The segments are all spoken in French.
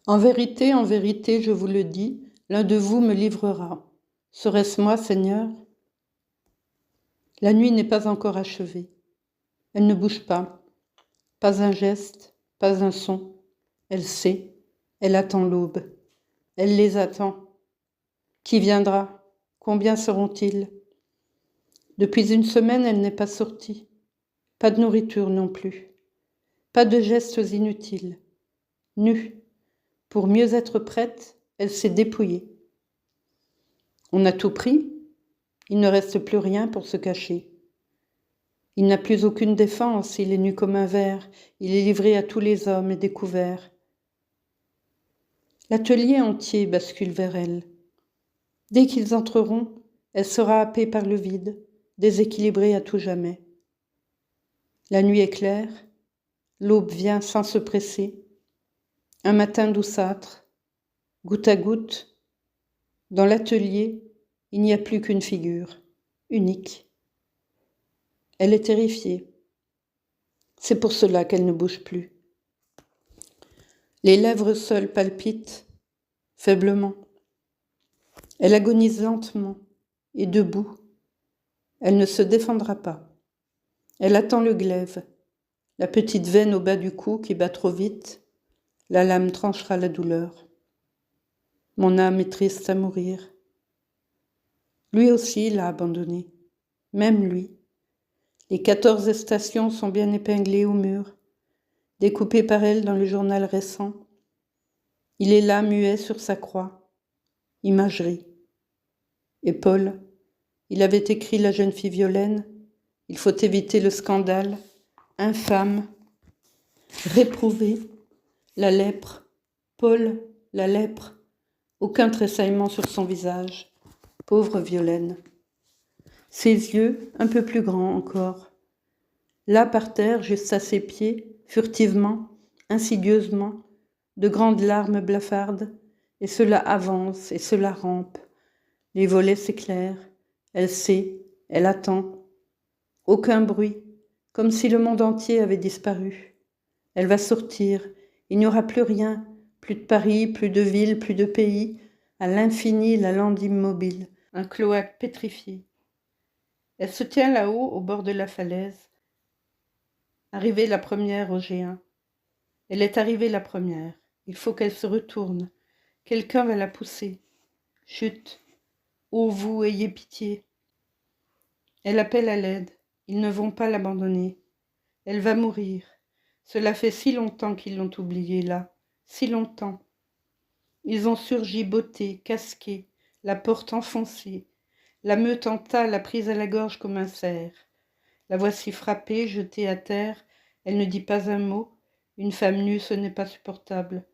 En vérité, je vous le dis, l'un de vous me livrera. Serait-ce moi, Seigneur? La nuit n'est pas encore achevée. Elle ne bouge pas. Pas un geste, pas un son. Elle sait, elle attend l'aube. Elle les attend. Qui viendra? Combien seront-ils? Depuis une semaine, elle n'est pas sortie. Pas de nourriture non plus. Pas de gestes inutiles. Nue. Pour mieux être prête, elle s'est dépouillée. On a tout pris. Il ne reste plus rien pour se cacher. Il n'a plus aucune défense, il est nu comme un ver, il est livré à tous les hommes et découvert. L'atelier entier bascule vers elle. Dès qu'ils entreront, elle sera happée par le vide, déséquilibrée à tout jamais. La nuit est claire, l'aube vient sans se presser. Un matin douceâtre, goutte à goutte, dans l'atelier, il n'y a plus qu'une figure, unique. Elle est terrifiée. C'est pour cela qu'elle ne bouge plus. Les lèvres seules palpitent, faiblement. Elle agonise lentement et debout. Elle ne se défendra pas. Elle attend le glaive, la petite veine au bas du cou qui bat trop vite. La lame tranchera la douleur. Mon âme est triste à mourir. Lui aussi l'a abandonnée, même lui. Les 14 stations sont bien épinglées au mur, découpées par elle dans le journal récent. Il est là, muet sur sa croix. Imagerie. Et Paul, il avait écrit La jeune fille violaine. Il faut éviter le scandale. Infâme. Réprouvé. La lèpre. Paul, la lèpre. Aucun tressaillement sur son visage. Pauvre Violaine. Ses yeux, un peu plus grands encore. Là par terre, juste à ses pieds, furtivement, insidieusement, de grandes larmes blafardes, et cela avance et cela rampe. Les volets s'éclairent, elle sait, elle attend. Aucun bruit, comme si le monde entier avait disparu. Elle va sortir, il n'y aura plus rien, plus de Paris, plus de ville, plus de pays, à l'infini la lande immobile, un cloaque pétrifié. Elle se tient là-haut, au bord de la falaise, arrivée la première au géant. Elle est arrivée la première, il faut qu'elle se retourne, quelqu'un va la pousser. Chut, ô vous, ayez pitié. Elle appelle à l'aide, ils ne vont pas l'abandonner. Elle va mourir. Cela fait si longtemps qu'ils l'ont oubliée là, si longtemps. Ils ont surgi bottés, casqués, la porte enfoncée. La meute en tas l'a prise à la gorge comme un cerf. La voici frappée, jetée à terre. Elle ne dit pas un mot. Une femme nue, ce n'est pas supportable.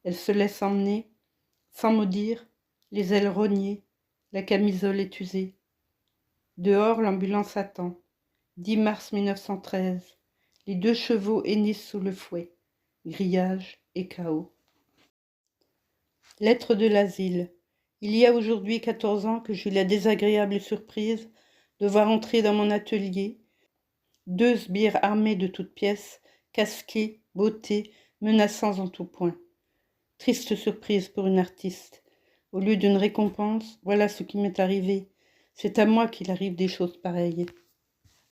Elle se laisse emmener, sans mot dire, les ailes rognées, la camisole est usée. Dehors, l'ambulance attend. 10 mars 1913. Les 2 chevaux hennissent sous le fouet. Grillage et chaos. Lettre de l'asile. Il y a aujourd'hui 14 ans que j'eus la désagréable surprise de voir entrer dans mon atelier 2 sbires armés de toutes pièces, casqués, bottés, menaçants en tout point. Triste surprise pour une artiste. Au lieu d'une récompense, voilà ce qui m'est arrivé. C'est à moi qu'il arrive des choses pareilles.